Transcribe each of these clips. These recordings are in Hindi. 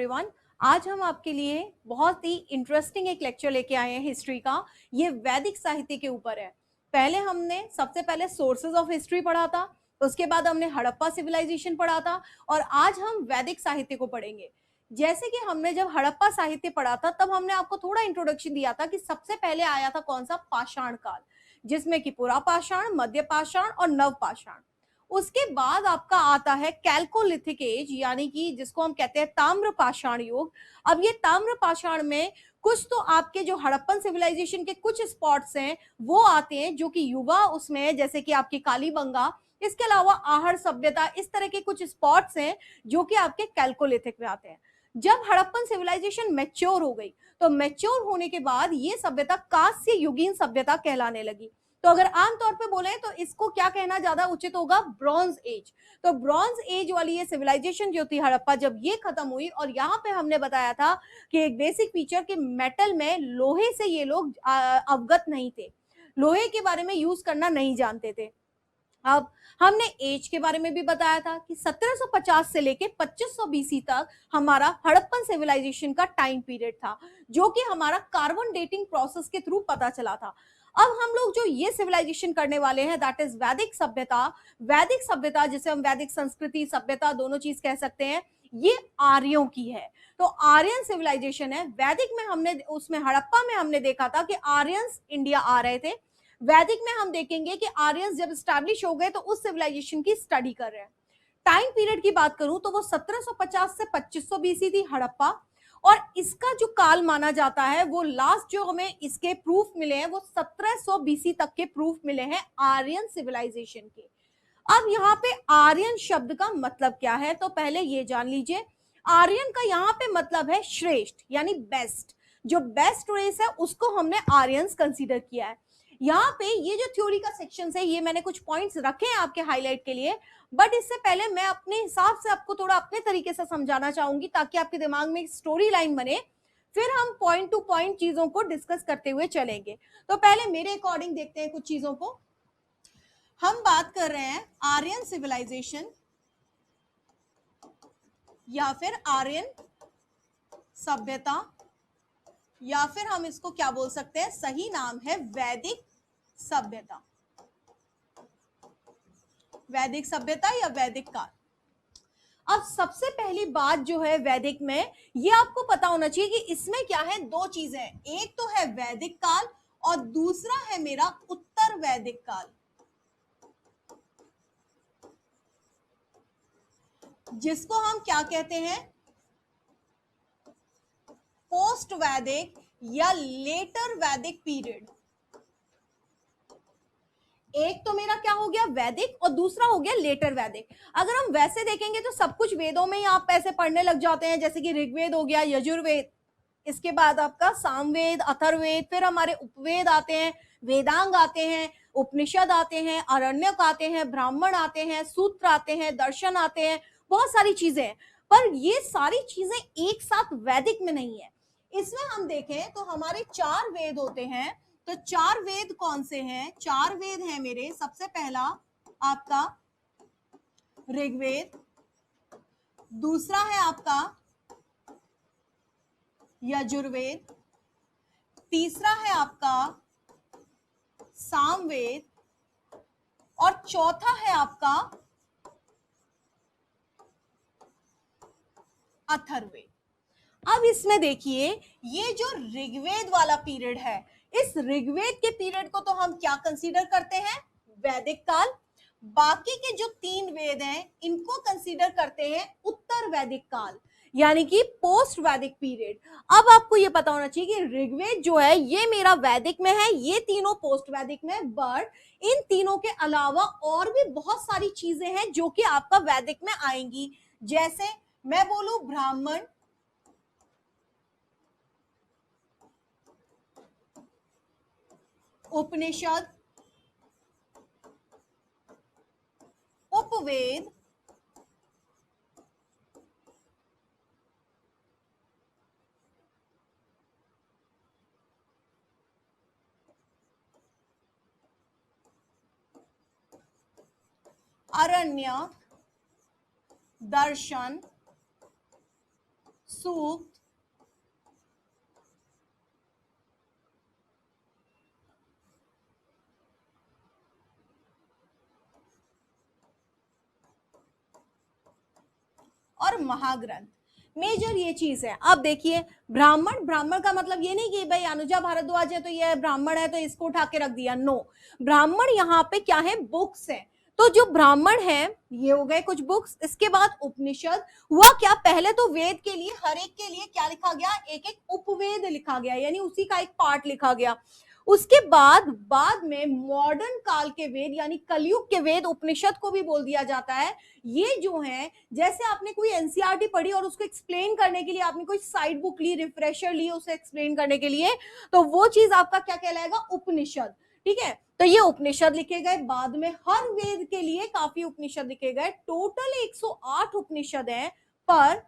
एवरीवन। आज हम आपके लिए बहुत ही इंटरेस्टिंग एक लेक्चर लेके आए हैं हिस्ट्री का। ये वैदिक साहित्य के ऊपर है। पहले हमने सबसे पहले सोर्सेज ऑफ हिस्ट्री पढ़ा था, उसके बाद हमने हड़प्पा सिविलाइजेशन पढ़ा था और आज हम वैदिक साहित्य को पढ़ेंगे। जैसे कि हमने जब हड़प्पा साहित्य पढ़ा था तब हमने आपको थोड़ा इंट्रोडक्शन दिया था कि सबसे पहले आया था कौन सा, पाषाण काल, जिसमें कि पुरा पाषाण, मध्य पाषाण और नव पाषाण। उसके बाद आपका आता है कैल्कोलिथिक एज, यानी कि जिसको हम कहते हैं ताम्र पाषाण युग। अब ये ताम्र पाषाण में कुछ तो आपके जो हड़प्पन सिविलाइजेशन के कुछ स्पॉट्स हैं वो आते हैं जो कि युवा उसमें है, जैसे कि आपकी कालीबंगा, इसके अलावा आहड़ सभ्यता, इस तरह के कुछ स्पॉट्स हैं जो कि आपके कैल्कोलिथिक में आते हैं। जब हड़प्पन सिविलाइजेशन मैच्योर हो गई तो मैच्योर होने के बाद ये सभ्यता कांस्य युगीन सभ्यता कहलाने लगी। तो अगर आमतौर पे बोले तो इसको क्या कहना ज्यादा उचित होगा, ब्रॉन्ज एज। तो ब्रॉन्ज एज वाली ये सिविलाइजेशन जो थी हड़प्पा, जब ये खत्म हुई, और यहाँ पे हमने बताया था कि एक बेसिक फीचर कि मेटल में लोहे से ये लोग अवगत नहीं थे, लोहे के बारे में यूज करना नहीं जानते थे। अब हमने एज के बारे में भी बताया था कि 1750 से लेके 2500 बीसी तक हमारा हड़प्पन सिविलाइजेशन का टाइम पीरियड था, जो कि हमारा कार्बन डेटिंग प्रोसेस के थ्रू पता चला था। अब हम लोग जो ये सिविलाइजेशन करने वाले हैं दैट इज वैदिक सभ्यता। वैदिक सभ्यता जिसे हम वैदिक संस्कृति, सभ्यता दोनों चीज कह सकते हैं, ये आर्यों की है। तो आर्यन सिविलाइजेशन है। वैदिक में हमने, उसमें हड़प्पा में हमने देखा था कि आर्यंस इंडिया आ रहे थे। वैदिक में हम देखेंगे कि आर्यंस जब स्टैब्लिश हो गए तो उस सिविलाइजेशन की स्टडी कर रहे हैं। टाइम पीरियड की बात करूं तो वो 1750 से 2500 बीसी थी हड़प्पा, और इसका जो काल माना जाता है वो लास्ट जो हमें इसके प्रूफ मिले हैं वो 1700 बीसी तक के प्रूफ मिले हैं आर्यन सिविलाइजेशन के। अब यहाँ पे आर्यन शब्द का मतलब क्या है तो पहले ये जान लीजिए। आर्यन का यहाँ पे मतलब है श्रेष्ठ, यानी बेस्ट। जो बेस्ट रेस है उसको हमने आर्यंस कंसीडर किया है। यहाँ पे ये जो थ्योरी का सेक्शन है ये मैंने कुछ पॉइंट्स रखे हैं आपके हाईलाइट के लिए, बट इससे पहले मैं अपने हिसाब से आपको थोड़ा अपने तरीके से समझाना चाहूंगी ताकि आपके दिमाग में एक स्टोरी लाइन बने, फिर हम पॉइंट टू पॉइंट चीजों को डिस्कस करते हुए चलेंगे। तो पहले मेरे अकॉर्डिंग देखते हैं कुछ चीजों को। हम बात कर रहे हैं आर्यन सिविलाइजेशन या फिर आर्यन सभ्यता, या फिर हम इसको क्या बोल सकते हैं, सही नाम है वैदिक सभ्यता। वैदिक सभ्यता या वैदिक काल। अब सबसे पहली बात जो है वैदिक में, ये आपको पता होना चाहिए कि इसमें क्या है, दो चीजें हैं। एक तो है वैदिक काल और दूसरा है मेरा उत्तर वैदिक काल, जिसको हम क्या कहते हैं, पोस्ट वैदिक या लेटर वैदिक पीरियड। एक तो मेरा क्या हो गया, वैदिक, और दूसरा हो गया लेटर वैदिक। अगर हम वैसे देखेंगे तो सब कुछ वेदों में ही आप ऐसे पढ़ने लग जाते हैं, जैसे कि ऋग्वेद हो गया, यजुर्वेद, इसके बाद आपका सामवेद, अथर्ववेद, फिर हमारे उपवेद आते हैं, वेदांग आते हैं, उपनिषद आते हैं, अरण्यक आते हैं, ब्राह्मण आते हैं, सूत्र आते हैं, दर्शन आते हैं, बहुत सारी चीजें हैं। पर ये सारी चीजें एक साथ वैदिक में नहीं है। इसमें हम देखें तो हमारे चार वेद होते हैं। तो चार वेद कौन से हैं, चार वेद हैं मेरे। सबसे पहला आपका ऋग्वेद, दूसरा है आपका यजुर्वेद, तीसरा है आपका सामवेद, और चौथा है आपका अथर्ववेद। अब इसमें देखिए, ये जो ऋग्वेद वाला पीरियड है, इस ऋग्वेद के पीरियड को तो हम क्या कंसीडर करते हैं, वैदिक काल। बाकी के जो तीन वेद हैं इनको कंसीडर करते हैं उत्तर वैदिक काल, यानी कि पोस्ट वैदिक पीरियड। अब आपको ये पता होना चाहिए कि ऋग्वेद जो है ये मेरा वैदिक में है, ये तीनों पोस्ट वैदिक में, बट इन तीनों के अलावा और भी बहुत सारी चीजें हैं जो कि आपका वैदिक में आएंगी। जैसे मैं बोलूं ब्राह्मण, उपनिषद, उपवेद, अरण्य, दर्शन, सूक्त, और महाग्रंथ। मेजर ये चीज है। अब देखिए ब्राह्मण, ब्राह्मण का मतलब ये नहीं कि भाई अनुजा भारद्वाज है तो ये ब्राह्मण है तो इसको उठा के रख दिया, नो। ब्राह्मण यहाँ पे क्या है, बुक्स है। तो जो ब्राह्मण है ये हो गए कुछ बुक्स। इसके बाद उपनिषद हुआ क्या, पहले तो वेद के लिए हर एक के लिए क्या लिखा गया, एक एक उपवेद लिखा गया, यानी उसी का एक पार्ट लिखा गया। उसके बाद में मॉडर्न काल के वेद यानी कलयुग के वेद, उपनिषद को भी बोल दिया जाता है। ये जो है, जैसे आपने कोई एनसीईआरटी पढ़ी और उसको एक्सप्लेन करने के लिए आपने कोई साइड बुक ली, रिफ्रेशर ली उसे एक्सप्लेन करने के लिए, तो वो चीज आपका क्या कहलाएगा, उपनिषद। ठीक है, तो ये उपनिषद लिखे गए। बाद में हर वेद के लिए काफी उपनिषद लिखे गए। टोटल 108 उपनिषद हैं, पर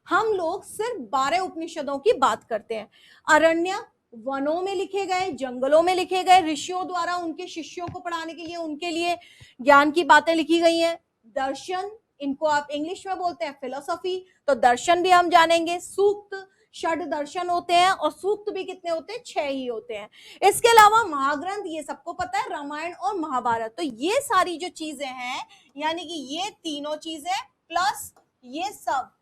हम लोग सिर्फ 12 उपनिषदों की बात करते हैं। अरण्य वनों में लिखे गए, जंगलों में लिखे गए, ऋषियों द्वारा उनके शिष्यों को पढ़ाने के लिए उनके लिए ज्ञान की बातें लिखी गई हैं। दर्शन, इनको आप इंग्लिश में बोलते हैं फिलोसॉफी, तो दर्शन भी हम जानेंगे। सूक्त, षड दर्शन होते हैं, और सूक्त भी कितने होते हैं, 6 ही होते हैं। इसके अलावा महाग्रंथ, ये सबको पता है, रामायण और महाभारत। तो ये सारी जो चीजें हैं, यानी कि ये तीनों चीजें प्लस ये सब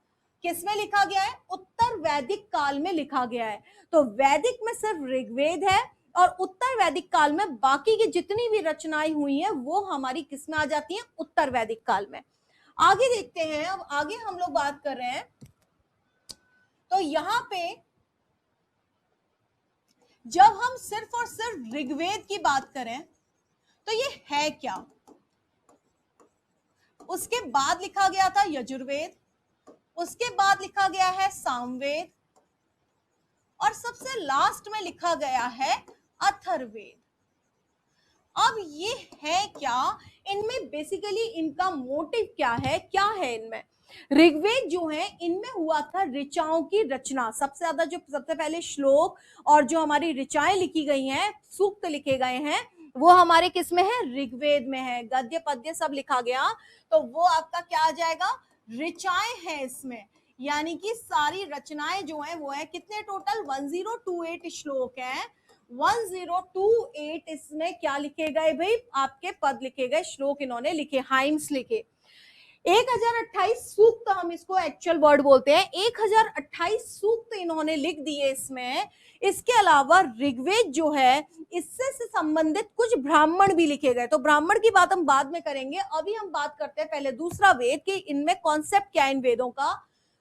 किसमें लिखा गया है, उत्तर वैदिक काल में लिखा गया है। तो वैदिक में सिर्फ ऋग्वेद है, और उत्तर वैदिक काल में बाकी की जितनी भी रचनाएं हुई हैं वो हमारी किसमें आ जाती हैं, उत्तर वैदिक काल में। आगे देखते हैं, अब आगे हम लोग बात कर रहे हैं। तो यहां पे जब हम सिर्फ और सिर्फ ऋग्वेद की बात करें तो ये है क्या, उसके बाद लिखा गया था यजुर्वेद, उसके बाद लिखा गया है सामवेद, और सबसे लास्ट में लिखा गया है अथर्ववेद। अब ये है क्या, इनमें बेसिकली इनका मोटिव क्या है इनमें। ऋग्वेद जो है, इनमें हुआ था ऋचाओं की रचना। सबसे ज्यादा जो सबसे पहले श्लोक और जो हमारी ऋचाएं लिखी गई हैं, सूक्त लिखे गए हैं, वो हमारे किस में है, ऋग्वेद में है। गद्य पद्य सब लिखा गया, तो वो आपका क्या आ जाएगा, ऋचाएं हैं इसमें। यानी कि सारी रचनाएं जो है वो है कितने, टोटल 1028 श्लोक हैं। 1028 इसमें क्या लिखे गए भाई, आपके पद लिखे गए, श्लोक इन्होंने लिखे, हाइम्स लिखे। 1028 सूक्त, हम इसको एक्चुअल वर्ड बोलते हैं, 1028 सूक्त इन्होंने लिख दिए इसमें। इसके अलावा ऋग्वेद जो है, इससे से संबंधित कुछ ब्राह्मण भी लिखे गए। तो ब्राह्मण की बात हम बाद में करेंगे, अभी हम बात करते हैं पहले दूसरा वेद कि इनमें कॉन्सेप्ट क्या है इन वेदों का।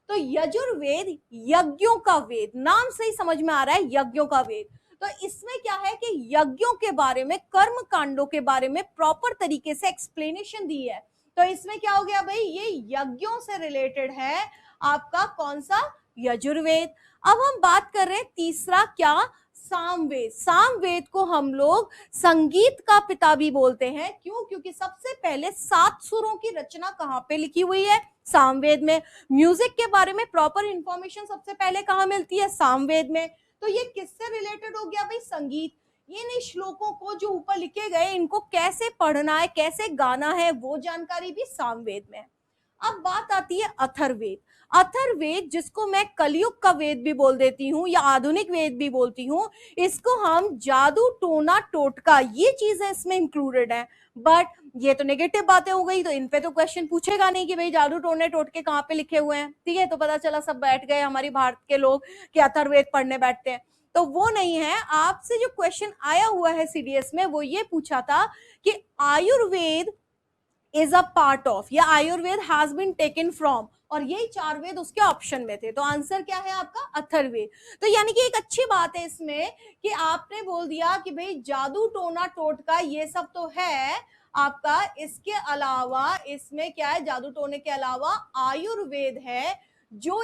तो यजुर्वेद यज्ञों का वेद, नाम से ही समझ में आ रहा है यज्ञों का वेद। तो इसमें क्या है कि यज्ञों के बारे में, कर्म कांडों के बारे में प्रॉपर तरीके से एक्सप्लेनेशन दी है। तो इसमें क्या हो गया भाई, ये यज्ञों से रिलेटेड है आपका कौन सा, यजुर्वेद। अब हम बात कर रहे हैं तीसरा क्या, सामवेद। सामवेद को हम लोग संगीत का पिता भी बोलते हैं। क्यों, क्योंकि सबसे पहले 7 सुरों की रचना कहां पे लिखी हुई है, सामवेद में। म्यूजिक के बारे में प्रॉपर इंफॉर्मेशन सबसे पहले कहां मिलती है, सामवेद में। तो ये किससे रिलेटेड हो गया भाई, संगीत। इन श्लोकों को जो ऊपर लिखे गए, इनको कैसे पढ़ना है, कैसे गाना है, वो जानकारी भी सामवेद में है। अब बात आती है अथर्ववेद। अथर्ववेद, जिसको मैं कलयुग का वेद भी बोल देती हूँ या आधुनिक वेद भी बोलती हूँ, इसको हम जादू टोना टोटका, ये चीजें इसमें इंक्लूडेड है। बट ये तो नेगेटिव बातें हो गई, तो इन पे तो क्वेश्चन पूछेगा नहीं कि भाई जादू टोने टोटके कहाँ पे लिखे हुए हैं। ठीक है, तो पता चला सब बैठ गए हमारी भारत के लोग कि अथर्ववेद पढ़ने बैठते हैं, तो वो नहीं है। आपसे जो क्वेश्चन आया हुआ है सीडीएस में, वो ये पूछा था कि Ayurveda is a part of, या Ayurveda has been taken from, और यही 4 वेद उसके ऑप्शन में थे। तो आंसर क्या है आपका, अथर्ववेद। तो यानी कि एक अच्छी बात है इसमें कि आपने बोल दिया कि भाई जादू टोना टोटका ये सब तो है आपका, इसके अलावा इसमें क्या है, जादू टोने के अलावा आयुर्वेद है जो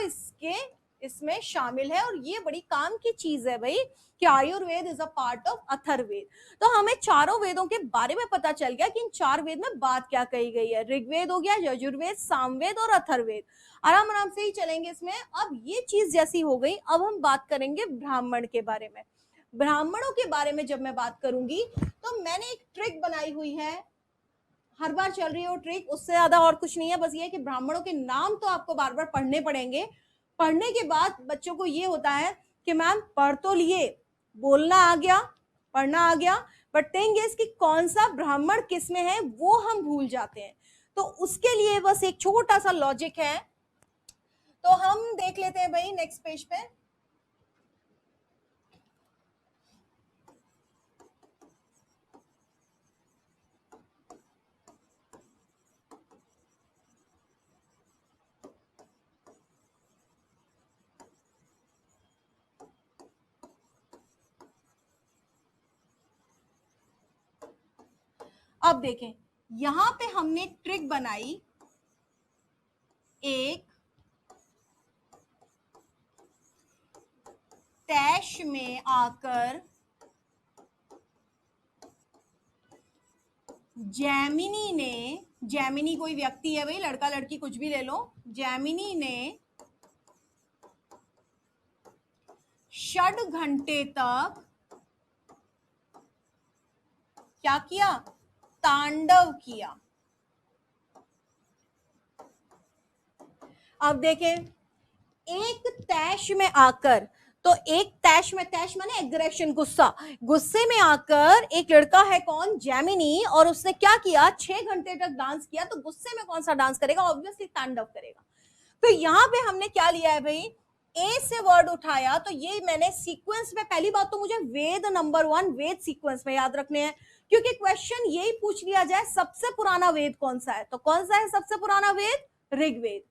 इसमें शामिल है। और ये बड़ी काम की चीज है भाई कि Ayurveda is a part of Atharvaveda. तो हमें चारों वेदों के बारे में पता चल गया कि इन 4 वेद में बात क्या कही गई है। ऋग्वेद हो गया, यजुर्वेद, सामवेद और अथर्ववेद। आराम आराम से ही चलेंगे इसमें। अब ये चीज जैसी हो गई, अब हम बात करेंगे ब्राह्मण के बारे में। ब्राह्मणों के बारे में जब मैं बात करूंगी, तो मैंने एक ट्रिक बनाई हुई है, हर बार चल रही है वो ट्रिक, उससे ज्यादा और कुछ नहीं है। बस ये है कि ब्राह्मणों के नाम तो आपको बार बार पढ़ने पड़ेंगे, पढ़ने के बाद बच्चों को ये होता है कि मैम पढ़ तो लिए, बोलना आ गया, पढ़ना आ गया, बट थिंग इज कि कौन सा ब्राह्मण किस में है वो हम भूल जाते हैं। तो उसके लिए बस एक छोटा सा लॉजिक है, तो हम देख लेते हैं भाई नेक्स्ट पेज पे। अब देखें यहां पे हमने ट्रिक बनाई, एक तैश में आकर जैमिनी ने, जैमिनी कोई व्यक्ति है भाई, लड़का लड़की कुछ भी ले लो, जैमिनी ने 6 घंटे तक क्या किया, तांडव किया। अब देखें एक तैश में आकर, तो एक तैश में, तैश माने एग्रेशन, गुस्सा, गुस्से में आकर एक लड़का है कौन, जैमिनी, और उसने क्या किया 6 घंटे तक डांस किया। तो गुस्से में कौन सा डांस करेगा, ऑब्वियसली तांडव करेगा। तो यहां पे हमने क्या लिया है भाई, ए से वर्ड उठाया, तो ये मैंने सीक्वेंस में, पहली बात तो मुझे वेद नंबर 1 वेद सीक्वेंस में याद रखने हैं, क्योंकि क्वेश्चन यही पूछ लिया जाए सबसे पुराना वेद कौन सा है, तो कौन सा है सबसे पुराना वेद, ऋग्वेद।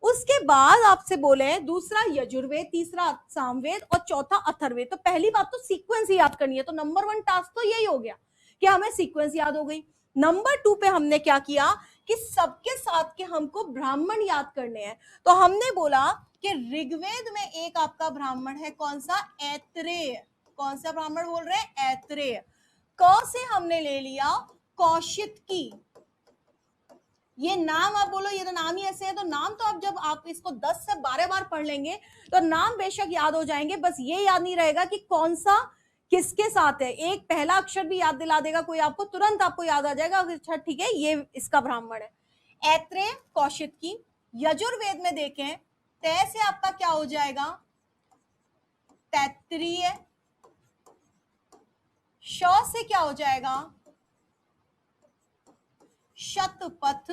उसके बाद आपसे बोले दूसरा यजुर्वेद, तीसरा सामवेद और चौथा अथर्ववेद। तो पहली बात तो सीक्वेंस ही याद करनी है, तो नंबर 1 टास्क तो यही हो गया कि हमें सीक्वेंस याद हो गई। नंबर 2 पे हमने क्या किया कि सबके साथ के हमको ब्राह्मण याद करने हैं। तो हमने बोला कि ऋग्वेद में एक आपका ब्राह्मण है कौन सा, ऐत्रेय। कौन सा ब्राह्मण बोल रहे हैं, ऐत्रेय। क से हमने ले लिया कौशिकी। ये नाम आप बोलो, ये तो नाम ही ऐसे है, तो नाम तो आप जब आप इसको 10 से 12 बार पढ़ लेंगे तो नाम बेशक याद हो जाएंगे, बस ये याद नहीं रहेगा कि कौन सा किसके साथ है। एक पहला अक्षर भी याद दिला देगा कोई आपको, तुरंत आपको याद आ जाएगा, अच्छा ठीक है ये इसका ब्राह्मण है। ऐत्रेय, कौशिकी। यजुर्वेद में देखें तय से आपका क्या हो जाएगा, तैत्तिरीय। श से क्या हो जाएगा, शतपथ।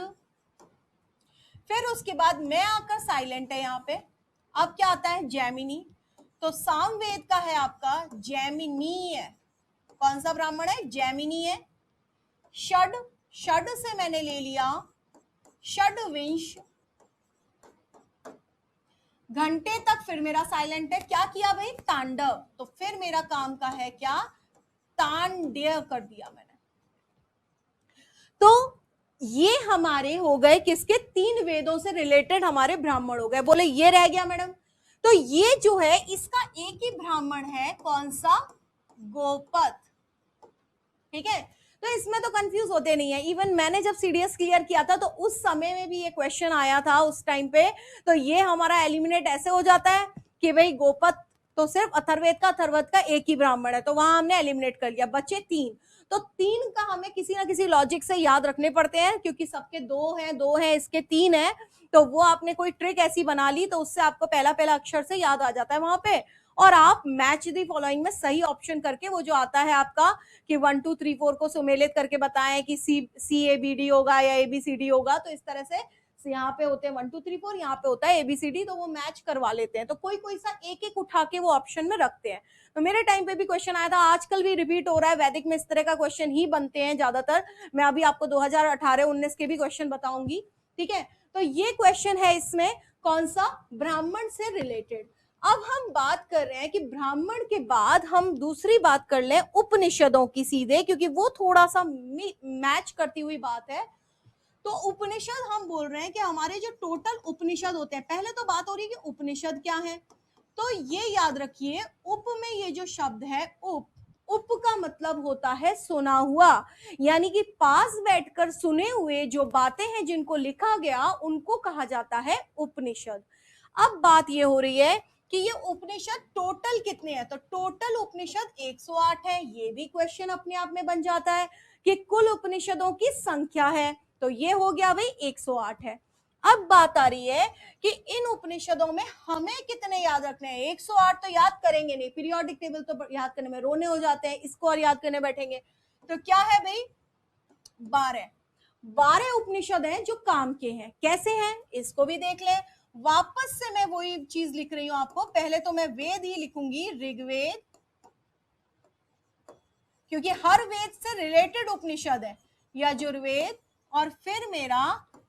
फिर उसके बाद मैं आकर साइलेंट है यहाँ पे, अब क्या आता है, जैमिनी। तो सामवेद का है आपका जैमिनीय। कौन सा ब्राह्मण है, जैमिनीय। षड, षड से मैंने ले लिया षडविंश। घंटे तक फिर मेरा साइलेंट है, क्या किया भाई, तांडव। तो फिर मेरा काम का है क्या, तांड्य कर दिया मैंने। तो ये हमारे हो गए किसके, 3 वेदों से रिलेटेड हमारे ब्राह्मण हो गए। बोले ये रह गया मैडम, तो ये जो है इसका एक ही ब्राह्मण है, कौन सा, गोपथ। ठीक है, तो इसमें तो कंफ्यूज होते नहीं है। इवन मैंने जब सीडीएस क्लियर किया था तो उस समय में भी ये क्वेश्चन आया था उस टाइम पे, तो ये हमारा एलिमिनेट ऐसे हो जाता है कि भाई गोपथ तो सिर्फ अथर्ववेद का, अथर्ववेद का एक ही ब्राह्मण है, तो वहां हमने एलिमिनेट कर लिया, बचे 3। तो 3 का हमें किसी ना किसी लॉजिक से याद रखने पड़ते हैं, क्योंकि सबके 2 हैं इसके 3 हैं, तो वो आपने कोई ट्रिक ऐसी बना ली तो उससे आपको पहला पहला अक्षर से याद आ जाता है वहां पे, और आप मैच दी फॉलोइंग में सही ऑप्शन करके वो जो आता है आपका कि 1 2 3 4 को सुमेलित करके बताएं कि CABD होगा या ABCD होगा, तो इस तरह से यहाँ पे होते हैं 1 2 3 4, यहाँ पे होता है ABCD, तो वो मैच करवा लेते हैं। तो कोई कोई सा एक एक उठा के वो ऑप्शन में रखते हैं। तो मेरे टाइम पे भी क्वेश्चन आया था, आजकल भी रिपीट हो रहा है, वैदिक में इस तरह का क्वेश्चन ही बनते हैं ज्यादातर। मैं अभी आपको 2018-19 के भी क्वेश्चन बताऊंगी, ठीक है। तो ये क्वेश्चन है इसमें कौन सा, ब्राह्मण से रिलेटेड। अब हम बात कर रहे हैं कि ब्राह्मण के बाद हम दूसरी बात कर लें उपनिषदों की सीधे, क्योंकि वो थोड़ा सा मैच करती हुई बात है। तो उपनिषद हम बोल रहे हैं कि हमारे जो टोटल उपनिषद होते हैं, पहले तो बात हो रही है कि उपनिषद क्या है, तो ये याद रखिए उप में ये जो शब्द है उप, उप का मतलब होता है सुना हुआ, यानी कि पास बैठकर सुने हुए जो बातें हैं जिनको लिखा गया उनको कहा जाता है उपनिषद। अब बात ये हो रही है कि ये उपनिषद टोटल कितने हैं, तो टोटल उपनिषद 108 है। ये भी क्वेश्चन अपने आप में बन जाता है कि कुल उपनिषदों की संख्या है, तो ये हो गया भाई 108 है। अब बात आ रही है कि इन उपनिषदों में हमें कितने याद रखने हैं। 108 तो याद करेंगे नहीं, पीरियोडिक टेबल तो याद करने में रोने हो जाते हैं, इसको और याद करने बैठेंगे तो क्या है भाई, 12 उपनिषद हैं जो काम के हैं। कैसे हैं इसको भी देख लें। वापस से मैं वही चीज लिख रही हूं आपको, पहले तो मैं वेद ही लिखूंगी, ऋग्वेद, क्योंकि हर वेद से रिलेटेड उपनिषद है, यजुर्वेद, और फिर मेरा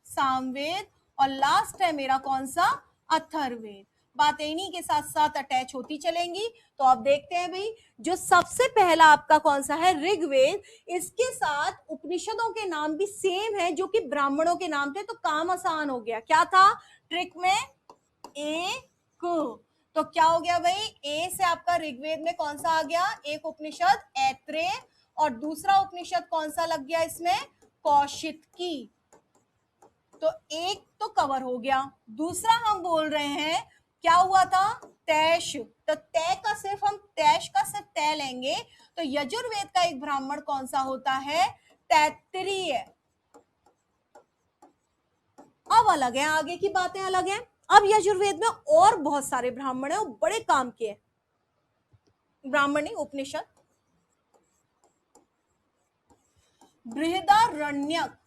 सामवेद, और लास्ट है मेरा कौन सा, अथर्ववेद। बातें इन्हीं के साथ साथ अटैच होती चलेंगी। तो आप देखते हैं भाई, जो सबसे पहला आपका कौन सा है, ऋग्वेद, इसके साथ उपनिषदों के नाम भी सेम है जो कि ब्राह्मणों के नाम थे, तो काम आसान हो गया। क्या था ट्रिक में, एक, तो क्या हो गया भाई, ए से आपका ऋग्वेद में कौन सा आ गया, एक उपनिषद ऐत्रेय, और दूसरा उपनिषद कौन सा लग गया इसमें, कौशितकी। तो एक तो कवर हो गया। दूसरा हम बोल रहे हैं क्या हुआ था, तैश, तो तय का सिर्फ हम तैश का सिर्फ तय लेंगे तो यजुर्वेद का एक ब्राह्मण कौन सा होता है, तैत्तिरीय। अब अलग है, आगे की बातें अलग हैं। अब यजुर्वेद में और बहुत सारे ब्राह्मण हैं और बड़े काम के हैं, ब्राह्मण नहीं उपनिषद। बृहदारण्यक,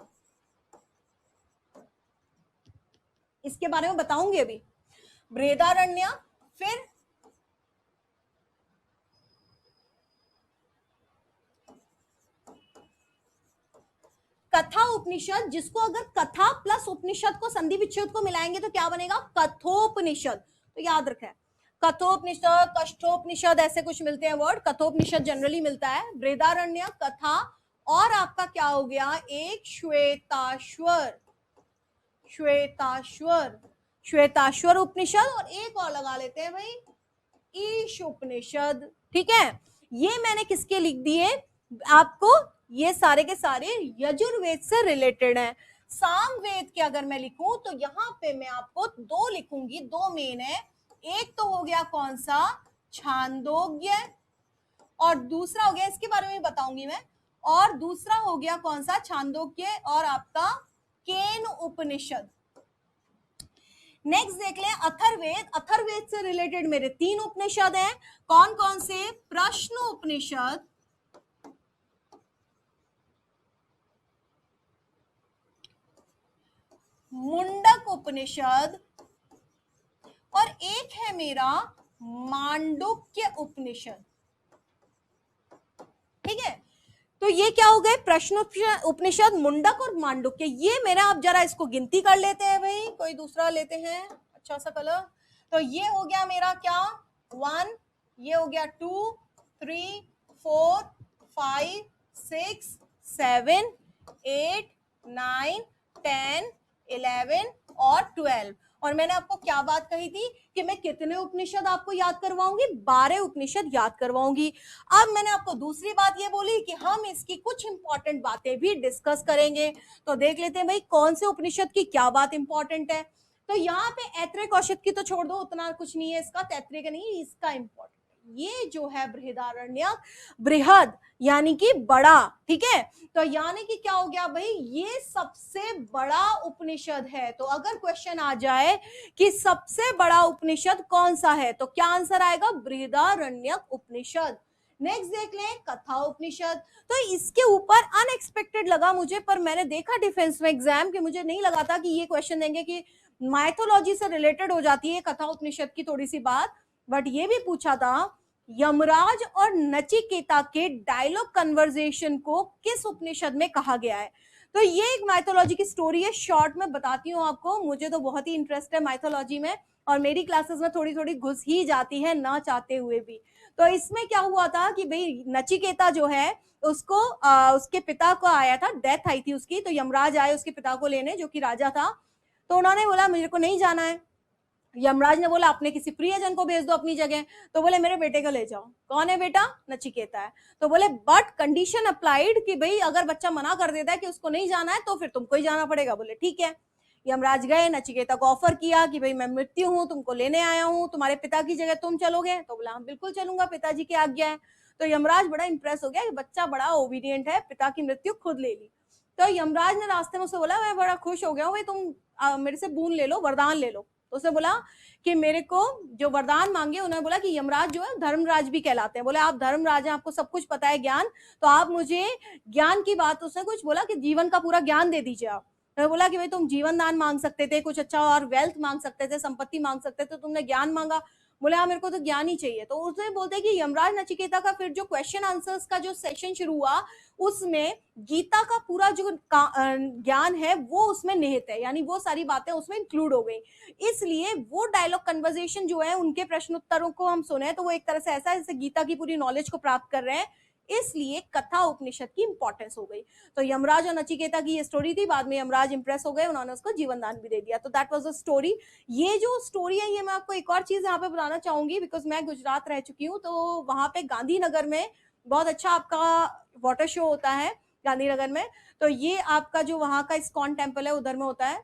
इसके बारे में बताऊंगी अभी, बृहदारण्यक। फिर कथा उपनिषद, जिसको अगर कथा प्लस उपनिषद को संधि विच्छेद को मिलाएंगे तो क्या बनेगा, कथोपनिषद। तो याद रखें, कथोपनिषद, कष्टोपनिषद, ऐसे कुछ मिलते हैं वर्ड, कथोपनिषद जनरली मिलता है। बृहदारण्य, कथा, और आपका क्या हो गया, एक श्वेताश्वर, श्वेताश्वर, श्वेताश्वर उपनिषद, और एक और लगा लेते हैं भाई, ईश उपनिषद। ठीक है, ये मैंने किसके लिख दिए आपको, ये सारे के सारे यजुर्वेद से रिलेटेड हैं। सामवेद के अगर मैं लिखूं तो यहां पे मैं आपको दो लिखूंगी, दो मेन है। एक तो हो गया कौन सा, छांदोग्य, और दूसरा हो गया, इसके बारे में बताऊंगी मैं, और दूसरा हो गया कौन सा, छांदोग्य और आपका केन उपनिषद। नेक्स्ट देख लें अथर्ववेद। अथर्ववेद से रिलेटेड मेरे 3 उपनिषद हैं। कौन कौन से, प्रश्न उपनिषद, मुंडक उपनिषद, और एक है मेरा मांडुक्य उपनिषद। ठीक है, तो ये क्या हो गए, प्रश्न उपनिषद, मुंडक और मांडुक्य। ये मेरा, आप जरा इसको गिनती कर लेते हैं भाई, कोई दूसरा लेते हैं अच्छा सा कलर। तो ये हो गया मेरा क्या, 1, ये हो गया 2, 3, 4, 5, 6, 7, 8, 9, 10, 11 और 12। और मैंने आपको क्या बात कही थी कि मैं कितने उपनिषद आपको याद करवाऊंगी, 12 उपनिषद याद करवाऊंगी। अब मैंने आपको दूसरी बात ये बोली कि हम इसकी कुछ इंपॉर्टेंट बातें भी डिस्कस करेंगे। तो देख लेते हैं भाई कौन से उपनिषद की क्या बात इंपॉर्टेंट है। तो यहाँ पे ऐत्रेय कौशिक की तो छोड़ दो, उतना कुछ नहीं है इसका, तैत्रेय का नहीं, इसका इंपॉर्टेंट ये जो है बृहदारण्यक, बृहद यानी कि बड़ा। ठीक है, तो यानी कि क्या हो गया भाई, ये सबसे बड़ा उपनिषद है। तो अगर क्वेश्चन आ जाए कि सबसे बड़ा उपनिषद कौन सा है तो क्या आंसर आएगा, बृहदारण्यक उपनिषद। नेक्स्ट देख लें कथा उपनिषद। तो इसके ऊपर अनएक्सपेक्टेड लगा मुझे, पर मैंने देखा डिफेंस में एग्जाम कि मुझे नहीं लगा था कि ये क्वेश्चन देंगे कि माइथोलॉजी से रिलेटेड हो जाती है कथा उपनिषद की थोड़ी सी बात। बट ये भी पूछा था यमराज और नचिकेता के डायलॉग कन्वर्सेशन को किस उपनिषद में कहा गया है। तो ये एक माइथोलॉजी की स्टोरी है, शॉर्ट में बताती हूँ आपको। मुझे तो बहुत ही इंटरेस्ट है माइथोलॉजी में, और मेरी क्लासेस में थोड़ी थोड़ी घुस ही जाती है ना चाहते हुए भी। तो इसमें क्या हुआ था कि भाई नचिकेता जो है उसको उसके पिता को आया था, डेथ आई थी उसकी, तो यमराज आए उसके पिता को लेने, जो कि राजा था। तो उन्होंने बोला मेरे को नहीं जाना है। यमराज ने बोला अपने किसी प्रियजन को भेज दो अपनी जगह। तो बोले मेरे बेटे को ले जाओ। कौन है बेटा, नचिकेता है। तो बोले बट कंडीशन अप्लाइड कि भाई अगर बच्चा मना कर देता है कि उसको नहीं जाना है तो फिर तुमको ही जाना पड़ेगा। बोले ठीक है। यमराज गए, नचिकेता को ऑफर किया कि भाई मैं मृत्यु हूं, तुमको लेने आया हूं, तुम्हारे पिता की जगह तुम चलोगे। तो बोला हम बिल्कुल चलूंगा, पिताजी की आज्ञा है। तो यमराज बड़ा इंप्रेस हो गया कि बच्चा बड़ा ओबीडियंट है, पिता की मृत्यु खुद ले ली। तो यमराज ने रास्ते में उससे बोला, मैं बड़ा खुश हो गया हूँ भाई, तुम मेरे से बून ले लो, वरदान ले लो। तो उसने बोला कि मेरे को जो वरदान मांगे, उन्होंने बोला कि यमराज जो है धर्मराज भी कहलाते हैं। बोले आप धर्मराज हैं, आपको सब कुछ पता है ज्ञान, तो आप मुझे ज्ञान की बात, उसने कुछ बोला कि जीवन का पूरा ज्ञान दे दीजिए आप। मैं बोला कि भाई तुम जीवन दान मांग सकते थे, कुछ अच्छा और वेल्थ मांग सकते थे, संपत्ति मांग सकते थे, तुमने ज्ञान मांगा। बोले हाँ मेरे को तो ज्ञान ही चाहिए। तो उसने बोलते कि यमराज नचिकेता का फिर जो क्वेश्चन आंसर्स का जो सेशन शुरू हुआ, उसमें गीता का पूरा जो ज्ञान है वो उसमें निहित है, यानी वो सारी बातें उसमें इंक्लूड हो गई। इसलिए वो डायलॉग कन्वर्सेशन जो है, उनके प्रश्न उत्तरों को हम सुने तो वो एक तरह से ऐसा है जैसे गीता की पूरी नॉलेज को प्राप्त कर रहे हैं। इसलिए कथा उपनिषद की इंपॉर्टेंस हो गई। तो यमराज और नचिकेता की ये स्टोरी थी। बाद में यमराज इंप्रेस हो गए, उन्होंने उसको जीवन दान भी दे दिया। तो दैट वाज द स्टोरी। ये जो स्टोरी है, ये मैं आपको एक और चीज यहाँ पे बताना चाहूंगी, बिकॉज मैं गुजरात रह चुकी हूँ। तो वहां पे गांधीनगर में बहुत अच्छा आपका वाटर शो होता है गांधीनगर में। तो ये आपका जो वहां का इस्कॉन टेम्पल है उधर में होता है।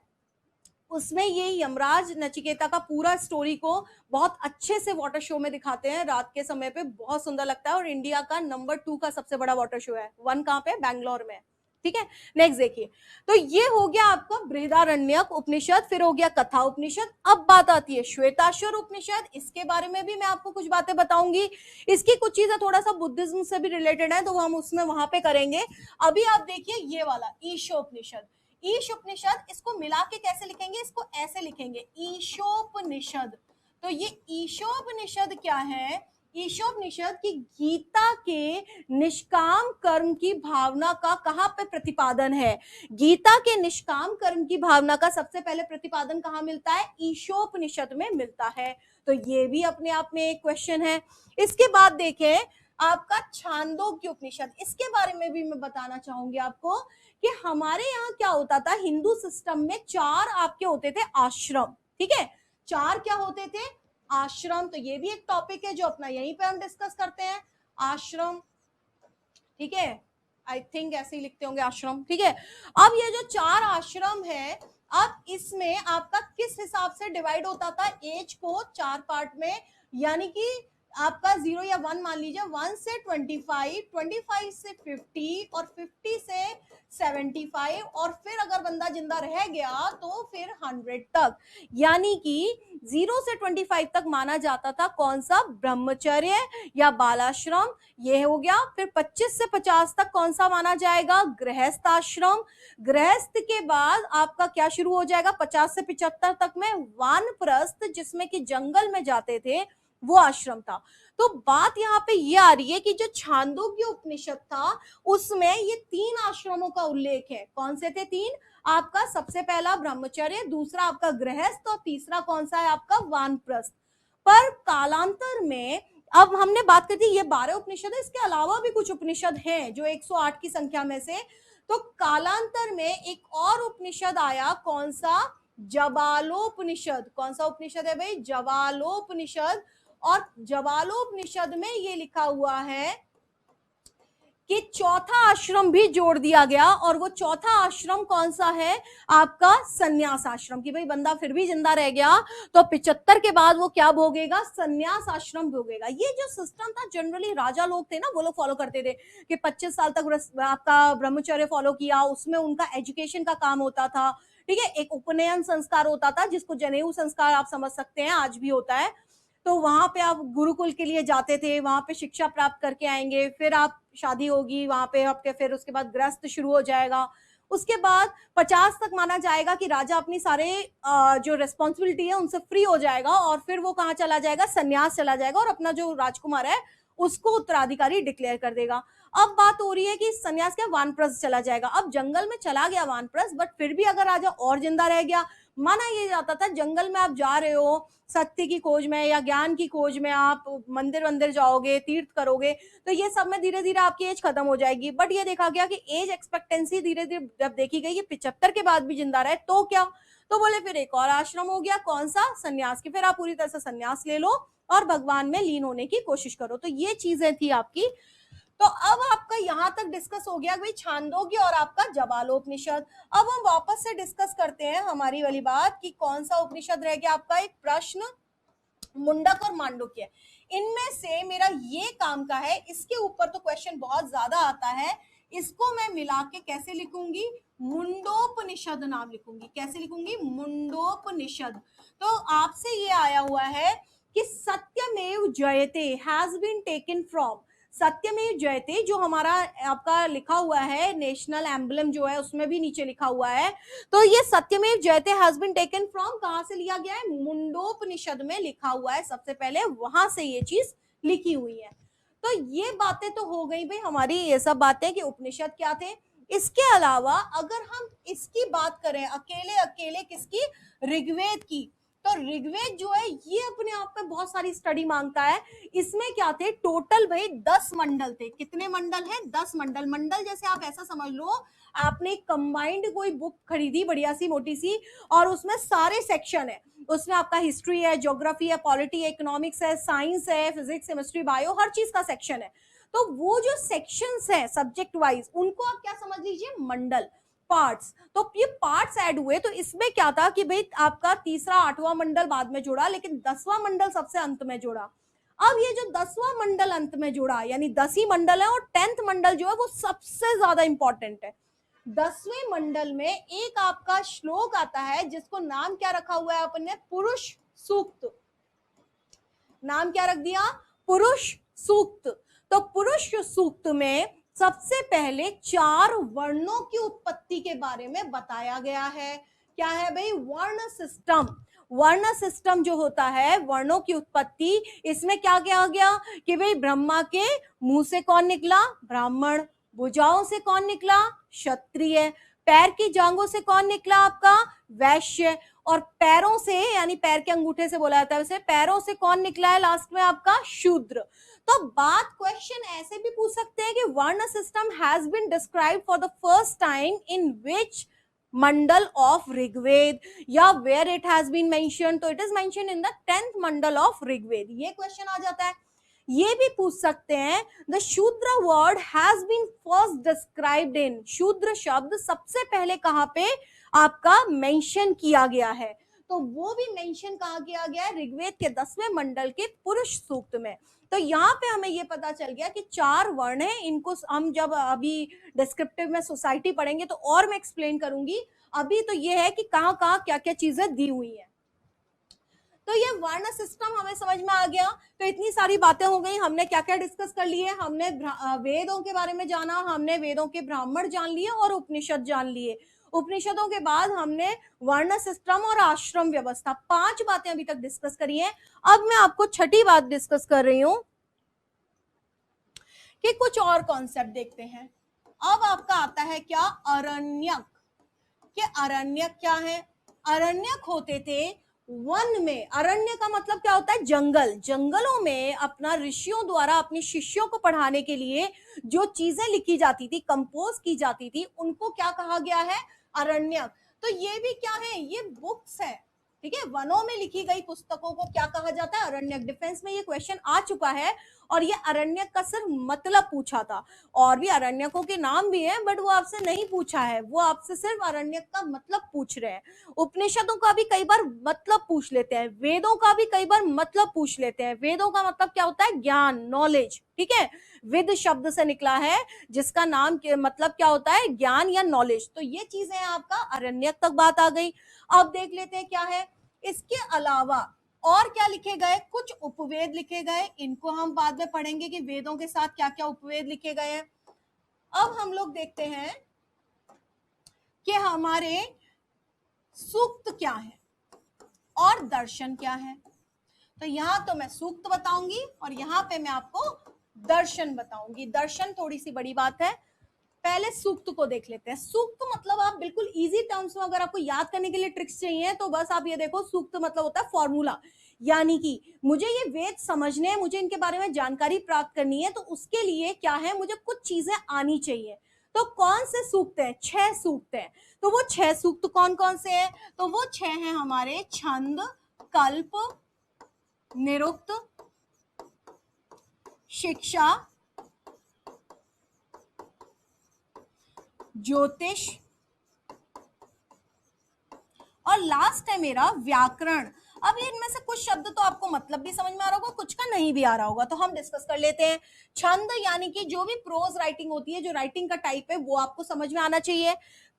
उसमें ये यमराज नचिकेता का पूरा स्टोरी को बहुत अच्छे से वाटर शो में दिखाते हैं रात के समय पे, बहुत सुंदर लगता है। और इंडिया का नंबर 2 का सबसे बड़ा वाटर शो है। 1 कहां पे? बैंगलोर में। ठीक है, नेक्स्ट देखिए। तो ये हो गया आपका बृहदारण्यक उपनिषद, फिर हो गया कथा उपनिषद। अब बात आती है श्वेताश्वर उपनिषद। इसके बारे में भी मैं आपको कुछ बातें बताऊंगी। इसकी कुछ चीजें थोड़ा सा बुद्धिज्म से भी रिलेटेड है, तो हम उसमें वहां पे करेंगे। अभी आप देखिए ये वाला ईशोपनिषद। ईशोपनिषद, इसको मिला के कैसे लिखेंगे? इसको ऐसे लिखेंगे, ईशोपनिषद। तो ये ईशोपनिषद क्या है? ईशोपनिषद की गीता के निष्काम कर्म की भावना का कहां पे प्रतिपादन है? गीता के निष्काम कर्म की भावना का सबसे पहले प्रतिपादन कहां मिलता है? ईशोपनिषद में मिलता है। तो ये भी अपने आप में एक क्वेश्चन है। इसके बाद देखें आपका छांदोग्य उपनिषद। इसके बारे में भी मैं बताना चाहूंगी आपको कि हमारे यहाँ क्या होता था, हिंदू सिस्टम में 4 आपके होते थे आश्रम। ठीक है, 4 क्या होते थे? आश्रम। तो ये भी एक टॉपिक है जो अपना यहीं पे हम डिस्कस करते हैं, आश्रम। ठीक है, आई थिंक ऐसे ही लिखते होंगे आश्रम। ठीक है, अब ये जो 4 आश्रम है, अब इसमें आपका किस हिसाब से डिवाइड होता था? एज को 4 पार्ट में, यानी कि आपका 0 या 1 मान लीजिए, 1 से 25, 25 से 50 और 50 से 75, और फिर अगर बंदा जिंदा रह गया तो फिर 100 तक। यानी कि 0 से 25 तक माना जाता था कौन सा? ब्रह्मचर्य या बालाश्रम, ये हो गया। फिर 25 से 50 तक कौन सा माना जाएगा? गृहस्थ आश्रम। गृहस्थ के बाद आपका क्या शुरू हो जाएगा? 50 से 75 तक में वानप्रस्थ, जिसमें कि जंगल में जाते थे, वो आश्रम था। तो बात यहाँ पे ये आ रही है कि जो छांदोग्य उपनिषद था उसमें ये 3 आश्रमों का उल्लेख है। कौन से थे 3? आपका सबसे पहला ब्रह्मचर्य, दूसरा आपका गृहस्थ, और तीसरा कौन सा है आपका? वानप्रस्थ। पर कालांतर में अब हमने बात कर दी, ये 12 उपनिषद है, इसके अलावा भी कुछ उपनिषद हैं जो 108 की संख्या में से। तो कालांतर में एक और उपनिषद आया, कौन सा? जबालोपनिषद। कौन सा उपनिषद है भाई? जबालोपनिषद। और जबालोपनिषद में ये लिखा हुआ है कि चौथा आश्रम भी जोड़ दिया गया, और वो चौथा आश्रम कौन सा है? आपका संन्यास आश्रम। की भाई बंदा फिर भी जिंदा रह गया तो 75 के बाद वो क्या भोगेगा? संन्यास आश्रम भोगेगा। ये जो सिस्टम था जनरली राजा लोग थे ना, वो लोग फॉलो करते थे कि 25 साल तक आपका ब्रह्मचर्य फॉलो किया, उसमें उनका एजुकेशन का काम होता था। ठीक है, एक उपनयन संस्कार होता था जिसको जनेऊ संस्कार आप समझ सकते हैं, आज भी होता है। तो वहां पे आप गुरुकुल के लिए जाते थे, वहां पे शिक्षा प्राप्त करके आएंगे, फिर आप शादी होगी वहां पे आपके, फिर उसके बाद गृहस्थ शुरू हो जाएगा। उसके बाद 50 तक माना जाएगा कि राजा अपनी सारे जो रिस्पॉन्सिबिलिटी है उनसे फ्री हो जाएगा, और फिर वो कहाँ चला जाएगा? संन्यास चला जाएगा, और अपना जो राजकुमार है उसको उत्तराधिकारी डिक्लेयर कर देगा। अब बात हो रही है कि संन्यास क्या? वानप्रस्थ चला जाएगा। अब जंगल में चला गया वानप्रस्थ, बट फिर भी अगर राजा और जिंदा रह गया, माना ये जाता था जंगल में आप जा रहे हो सत्य की खोज में या ज्ञान की खोज में, आप मंदिर वंदिर जाओगे, तीर्थ करोगे, तो ये सब में धीरे धीरे आपकी एज खत्म हो जाएगी। बट ये देखा गया कि एज एक्सपेक्टेंसी धीरे धीरे जब देखी गई, ये 75 के बाद भी जिंदा रहे तो क्या? तो बोले फिर एक और आश्रम हो गया, कौन सा? संन्यास की। फिर आप पूरी तरह से संन्यास ले लो और भगवान में लीन होने की कोशिश करो। तो ये चीजें थी आपकी। तो अब आपका यहां तक डिस्कस हो गया भाई छांदोग्य और आपका जबालोपनिषद। अब हम वापस से डिस्कस करते हैं हमारी वाली बात कि कौन सा उपनिषद रह गया आपका? एक प्रश्न, मुंडक और मांडुक्य। इनमें से मेरा ये काम का है, इसके ऊपर तो क्वेश्चन बहुत ज्यादा आता है इसको मैं मिला के कैसे लिखूंगी, मुंडोपनिषद नाम लिखूंगी। कैसे लिखूंगी, मुंडोपनिषद। तो आपसे ये आया हुआ है कि सत्यमेव जयते हैज बीन टेकन फ्रॉम, सत्यमेव जयते जो हमारा आपका लिखा हुआ है नेशनल एम्बलम जो है उसमें भी नीचे लिखा हुआ है, तो ये सत्यमेव जयते हैज बीन टेकन फ्रॉम कहां से लिया गया है, मुंडोपनिषद में लिखा हुआ है सबसे पहले, वहां से ये चीज लिखी हुई है। तो ये बातें तो हो गई भाई हमारी, ये सब बातें कि उपनिषद क्या थे। इसके अलावा अगर हम इसकी बात करें अकेले अकेले किसकी, ऋग्वेद की, तो ऋग्वेद जो है ये अपने आप में बहुत सारी स्टडी मांगता है। इसमें क्या थे, टोटल भाई 10 मंडल थे। कितने मंडल हैं, 10 मंडल। मंडल जैसे आप ऐसा समझ लो, आपने कंबाइंड कोई बुक खरीदी बढ़िया सी मोटी सी, और उसमें सारे सेक्शन है, उसमें आपका हिस्ट्री है, ज्योग्राफी है, पॉलिटी है, इकोनॉमिक्स है, साइंस है, फिजिक्स, केमिस्ट्री, बायो, हर चीज का सेक्शन है। तो वो जो सेक्शंस हैं सब्जेक्ट वाइज, उनको आप क्या समझ लीजिए, मंडल, पार्ट्स। तो ये पार्ट्स ऐड हुए, तो इसमें क्या था कि भाई आपका तीसरा 8वां मंडल बाद में जुड़ा, लेकिन 10वां मंडल सबसे अंत में जुड़ा। अब ये जो 10वां मंडल अंत में जुड़ा, यानी 10 ही मंडल है, और 10th मंडल जो है वो सबसे ज्यादा इंपॉर्टेंट है। 10वें मंडल में एक आपका श्लोक आता है जिसको नाम क्या रखा हुआ है अपन ने, पुरुष सूक्त। नाम क्या रख दिया, पुरुष सूक्त। तो पुरुष सूक्त में सबसे पहले 4 वर्णों की उत्पत्ति के बारे में बताया गया है। क्या है भाई, वर्ण सिस्टम। वर्ण सिस्टम जो होता है, वर्णों की उत्पत्ति, इसमें क्या किया गया कि भाई ब्रह्मा के मुंह से कौन निकला, ब्राह्मण, भुजाओं से कौन निकला, क्षत्रिय, पैर की जांघों से कौन निकला आपका, वैश्य, और पैरों से, यानी पैर के अंगूठे से बोला जाता है उसे, पैरों से कौन निकला है लास्ट में आपका, शूद्र। तो बात क्वेश्चन ऐसे भी पूछ सकते हैं कि varna system has been described for the first time in which mandala of Rigveda, या where it has been mention, तो it is mention in the 10th mandala of Rigveda. ये क्वेश्चन आ जाता है। ये भी पूछ सकते हैं the Shudra word has been first described in, Shudra शब्द सबसे पहले कहां पे आपका मेंशन किया गया है, तो वो भी मेंशन कहां किया गया है, ऋग्वेद के 10वें मंडल के पुरुष सूक्त में। तो यहाँ पे हमें ये पता चल गया कि 4 वर्ण है, इनको हम जब अभी डिस्क्रिप्टिव में सोसाइटी पढ़ेंगे तो और मैं एक्सप्लेन करूंगी। अभी तो ये है कि कहाँ कहाँ क्या क्या चीजें दी हुई है। तो ये वर्ण सिस्टम हमें समझ में आ गया। तो इतनी सारी बातें हो गई, हमने क्या क्या डिस्कस कर लिए, हमने वेदों के बारे में जाना, हमने वेदों के ब्राह्मण जान लिए और उपनिषद जान लिए। उपनिषदों के बाद हमने वर्ण सिस्टम और आश्रम व्यवस्था, 5 बातें अभी तक डिस्कस करी हैं। अब मैं आपको 6ठी बात डिस्कस कर रही हूं कि कुछ और कॉन्सेप्ट देखते हैं। अब आपका आता है क्या, अरण्यक। कि अरण्यक क्या है, अरण्यक होते थे वन में। अरण्य का मतलब क्या होता है, जंगल। जंगलों में अपना ऋषियों द्वारा अपने शिष्यों को पढ़ाने के लिए जो चीजें लिखी जाती थी, कंपोज की जाती थी, उनको क्या कहा गया है, अरण्यक। तो ये भी क्या है, ये बुक्स है, ठीक है। वनों में लिखी गई पुस्तकों को क्या कहा जाता है, अरण्यक। डिफेंस में ये क्वेश्चन आ चुका है, और ये अरण्यक का सिर्फ मतलब पूछा था। और भी अरण्यकों के नाम भी हैं, बट वो आपसे नहीं पूछा है, वो आपसे सिर्फ अरण्यक का मतलब पूछ रहे हैं। उपनिषदों का भी कई बार मतलब पूछ लेते हैं, वेदों का भी कई बार मतलब पूछ लेते हैं। वेदों का मतलब क्या होता है, ज्ञान, नॉलेज, ठीक है। विद शब्द से निकला है, जिसका नाम मतलब क्या होता है, ज्ञान या नॉलेज। तो ये चीजें आपका अरण्यक तक बात आ गई। अब देख लेते हैं क्या है इसके अलावा और क्या लिखे गए, कुछ उपवेद लिखे गए, इनको हम बाद में पढ़ेंगे कि वेदों के साथ क्या क्या उपवेद लिखे गए हैं। अब हम लोग देखते हैं कि हमारे सूक्त क्या है और दर्शन क्या है। तो यहां तो मैं सूक्त बताऊंगी और यहां पे मैं आपको दर्शन बताऊंगी। दर्शन थोड़ी सी बड़ी बात है, पहले सूक्त को देख लेते हैं। सूक्त मतलब आप बिल्कुल इजी टर्म्स में, अगर आपको याद करने के लिए ट्रिक्स चाहिए तो बस आप ये देखो, सूक्त मतलब होता है फॉर्मूला। यानी कि मुझे ये वेद समझने हैं, मुझे इनके बारे में जानकारी प्राप्त करनी है, तो उसके लिए क्या है, मुझे कुछ चीजें आनी चाहिए। तो कौन से सूक्त हैं, 6 सूक्त हैं। तो वो 6 सूक्त कौन कौन से हैं, तो वो 6 हैं हमारे, छंद, कल्प, निरुक्त, शिक्षा, ज्योतिष, और लास्ट है मेरा व्याकरण। अब ये इनमें से कुछ शब्द तो आपको मतलब भी समझ में आ रहा होगा, कुछ का नहीं भी आ रहा होगा, तो हम डिस्कस कर लेते हैं। छंद यानी कि जो भी प्रोज राइटिंग होती है, जो राइटिंग का टाइप है, वो आपको समझ में आना चाहिए।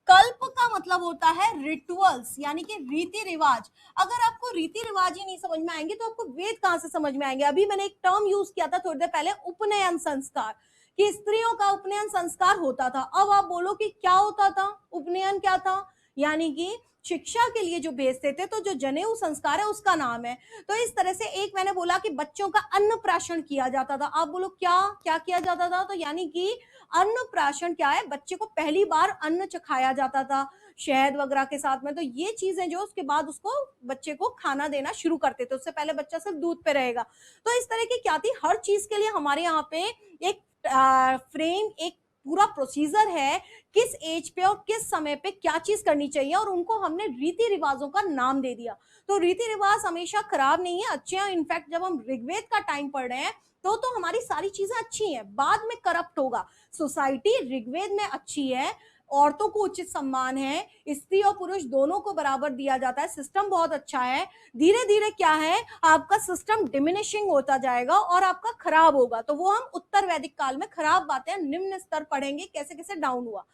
कल्प का मतलब होता है रिचुअल्स, यानी कि रीति रिवाज। अगर आपको रीति रिवाज ही नहीं समझ में आएंगे तो आपको वेद कहां से समझ में आएंगे। अभी मैंने एक टर्म यूज किया था थोड़ी देर पहले, उपनयन संस्कार, कि स्त्रियों का उपनयन संस्कार होता था। अब आप बोलो कि क्या होता था, उपनयन क्या था, यानी कि शिक्षा के लिए जो भेजते थे, तो जो जनेऊ संस्कार है उसका नाम है। तो इस तरह से एक मैंने बोला कि बच्चों का अन्नप्राशन किया जाता था। आप बोलो क्या क्या किया जाता था, तो यानी कि अन्नप्राशन क्या है, बच्चे को पहली बार अन्न चखाया जाता था शहद वगैरह के साथ में। तो ये चीजें जो उसके बाद उसको बच्चे को खाना देना शुरू करते थे, उससे पहले बच्चा सिर्फ दूध पे रहेगा। तो इस तरह की क्या थी, हर चीज के लिए हमारे यहाँ पे एक फ्रेम, एक पूरा प्रोसीजर है, किस एज पे और किस समय पे क्या चीज करनी चाहिए, और उनको हमने रीति रिवाजों का नाम दे दिया। तो रीति रिवाज हमेशा खराब नहीं है, अच्छे हैं। इनफैक्ट जब हम ऋग्वेद का टाइम पढ़ रहे हैं तो हमारी सारी चीजें अच्छी हैं, बाद में करप्ट होगा। सोसाइटी ऋग्वेद में अच्छी है, औरतों को उचित सम्मान है, स्त्री और पुरुष दोनों को बराबर दिया जाता है, सिस्टम बहुत अच्छा है। धीरे धीरे क्या है, आपका सिस्टम डिमिनिशिंग होता जाएगा और आपका खराब होगा। तो वो हम उत्तर वैदिक काल में खराब बातें निम्न स्तर पढ़ेंगे, कैसे कैसे डाउन हुआ।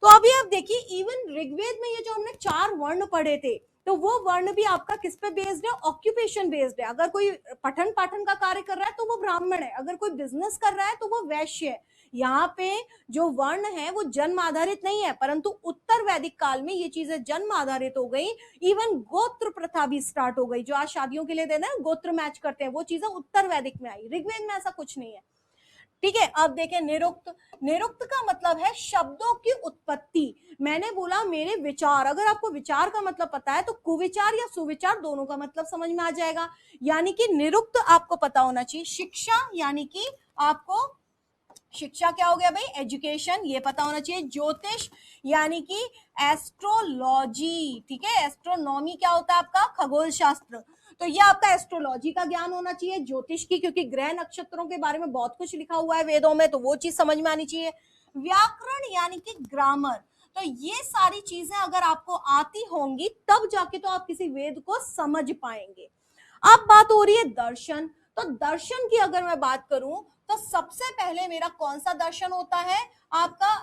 तो अभी आप देखिए, इवन ऋग्वेद में ये जो हमने 4 वर्ण पढ़े थे, तो वो वर्ण भी आपका किस पे बेस्ड है, ऑक्यूपेशन बेस्ड है। अगर कोई पठन पाठन का कार्य कर रहा है तो वो ब्राह्मण है, अगर कोई बिजनेस कर रहा है तो वो वैश्य है। यहाँ पे जो वर्ण है वो जन्म आधारित नहीं है, परंतु उत्तर वैदिक काल में ये चीजें जन्म आधारित हो गई। इवन गोत्र प्रथा भी स्टार्ट हो गई, जो आज शादियों के लिए देते हैं गोत्र मैच करते हैं, वो चीजें उत्तर वैदिक में आई। ऋग्वेद में ऐसा कुछ नहीं है, ठीक है। अब देखें निरुक्त। निरुक्त का मतलब है शब्दों की उत्पत्ति। मैंने बोला मेरे विचार, अगर आपको विचार का मतलब पता है तो कुविचार या सुविचार दोनों का मतलब समझ में आ जाएगा। यानी कि निरुक्त आपको पता होना चाहिए। शिक्षा यानी कि आपको शिक्षा क्या हो गया भाई, एजुकेशन, ये पता होना चाहिए। ज्योतिष यानी कि एस्ट्रोलॉजी, ठीक है। एस्ट्रोनॉमी क्या होता है आपका, खगोल शास्त्र, तो ये आपका एस्ट्रोलॉजी का ज्ञान होना चाहिए। ज्योतिष की, क्योंकि ग्रह नक्षत्रों के बारे में बहुत कुछ लिखा हुआ है वेदों में, तो वो चीज समझ में आनी चाहिए। व्याकरण यानी कि ग्रामर, तो ये सारी चीजें अगर आपको आती होंगी तब जाके तो आप किसी वेद को समझ पाएंगे। अब बात हो रही है दर्शन। तो दर्शन की अगर मैं बात करूं तो सबसे पहले मेरा कौन सा दर्शन होता है आपका,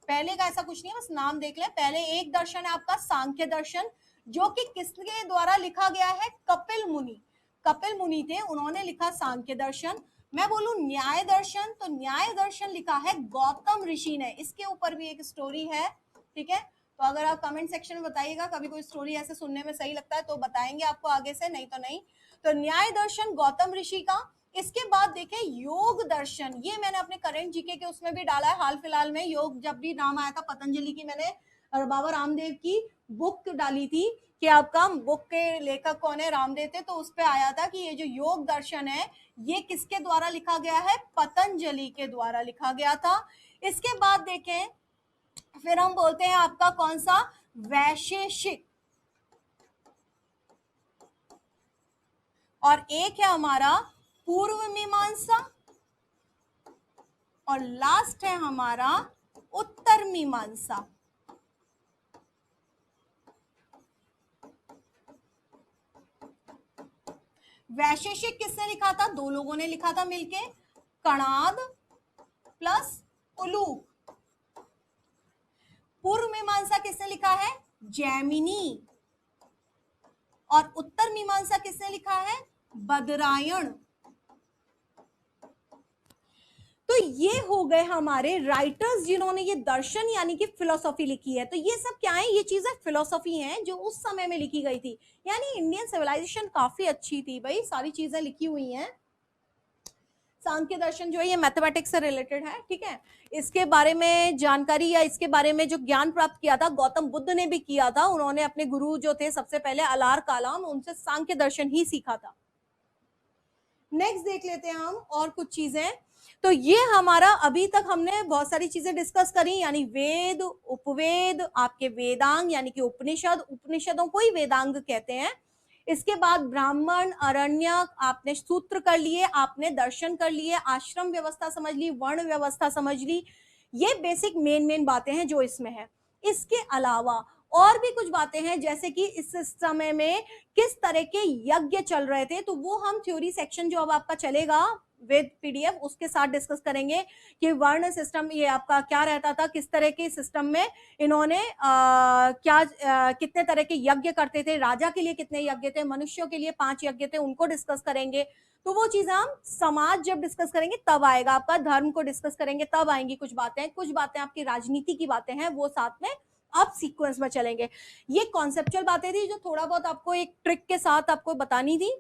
पहले का ऐसा कुछ नहीं है, बस नाम देख ले। पहले एक दर्शन है आपका सांख्य दर्शन, जो कि किसके द्वारा लिखा गया है, कपिल मुनि। कपिल मुनि थे, उन्होंने लिखा सांख्य दर्शन। मैं बोलूं न्याय दर्शन, तो न्याय दर्शन लिखा है गौतम ऋषि ने। इसके ऊपर भी एक स्टोरी है, ठीक है। तो अगर आप कमेंट सेक्शन में बताइएगा, कभी कोई स्टोरी ऐसे सुनने में सही लगता है तो बताएंगे आपको आगे से, नहीं तो नहीं। तो न्याय दर्शन गौतम ऋषि का। इसके बाद देखें योग दर्शन, ये मैंने अपने करंट जीके के उसमें भी डाला है हाल फिलहाल में। योग जब भी नाम आया था पतंजलि की, मैंने और बाबा रामदेव की बुक डाली थी कि आपका बुक के लेखक कौन है, रामदेव थे, तो उस पे आया था कि ये जो योग दर्शन है ये किसके द्वारा लिखा गया है, पतंजलि के द्वारा लिखा गया था। इसके बाद देखें, फिर हम बोलते हैं आपका कौन सा, वैशेषिक, और एक है हमारा पूर्व मीमांसा, और लास्ट है हमारा उत्तर मीमांसा। वैशेषिक किसने लिखा था, दो लोगों ने लिखा था मिलके, कणाद प्लस उलूक। पूर्व मीमांसा किसने लिखा है, जैमिनी, और उत्तर मीमांसा किसने लिखा है, बदरायण। तो ये हो गए हमारे राइटर्स जिन्होंने ये दर्शन यानी कि फिलोसॉफी लिखी है। तो ये सब क्या है, ये चीजें फिलोसॉफी हैं जो उस समय में लिखी गई थी। यानी इंडियन सिविलाइजेशन काफी अच्छी थी भाई, सारी चीजें लिखी हुई हैं। सांख्य दर्शन जो है ये मैथमेटिक्स से रिलेटेड है, ठीक है। इसके बारे में जानकारी या इसके बारे में जो ज्ञान प्राप्त किया था गौतम बुद्ध ने भी किया था। उन्होंने अपने गुरु जो थे सबसे पहले अलार कालाम, उनसे सांख्य दर्शन ही सीखा था। नेक्स्ट देख लेते हैं हम और कुछ चीजें। तो ये हमारा अभी तक हमने बहुत सारी चीजें डिस्कस करी, यानी वेद, उपवेद, आपके वेदांग यानी कि उपनिषद, उपनिषदों को ही वेदांग कहते हैं। इसके बाद ब्राह्मण, अरण्यक, आपने सूत्र कर लिए, आपने दर्शन कर लिए, आश्रम व्यवस्था समझ ली, वर्ण व्यवस्था समझ ली। ये बेसिक मेन बातें हैं जो इसमें है। इसके अलावा और भी कुछ बातें हैं, जैसे कि इस समय में किस तरह के यज्ञ चल रहे थे, तो वो हम थ्योरी सेक्शन जो अब आपका चलेगा विद पीडीएफ उसके साथ डिस्कस करेंगे कि वर्ण सिस्टम ये आपका क्या रहता था, किस तरह के सिस्टम में इन्होंने कितने तरह के यज्ञ करते थे, राजा के लिए कितने यज्ञ थे, मनुष्यों के लिए 5 यज्ञ थे, उनको डिस्कस करेंगे। तो वो चीजें हम समाज जब डिस्कस करेंगे तब आएगा, आपका धर्म को डिस्कस करेंगे तब आएंगी कुछ बातें आपकी राजनीति की बातें हैं, वो साथ में आप सीक्वेंस में चलेंगे। ये कॉन्सेप्चुअल बातें थी जो थोड़ा बहुत आपको एक ट्रिक के साथ आपको बतानी थी।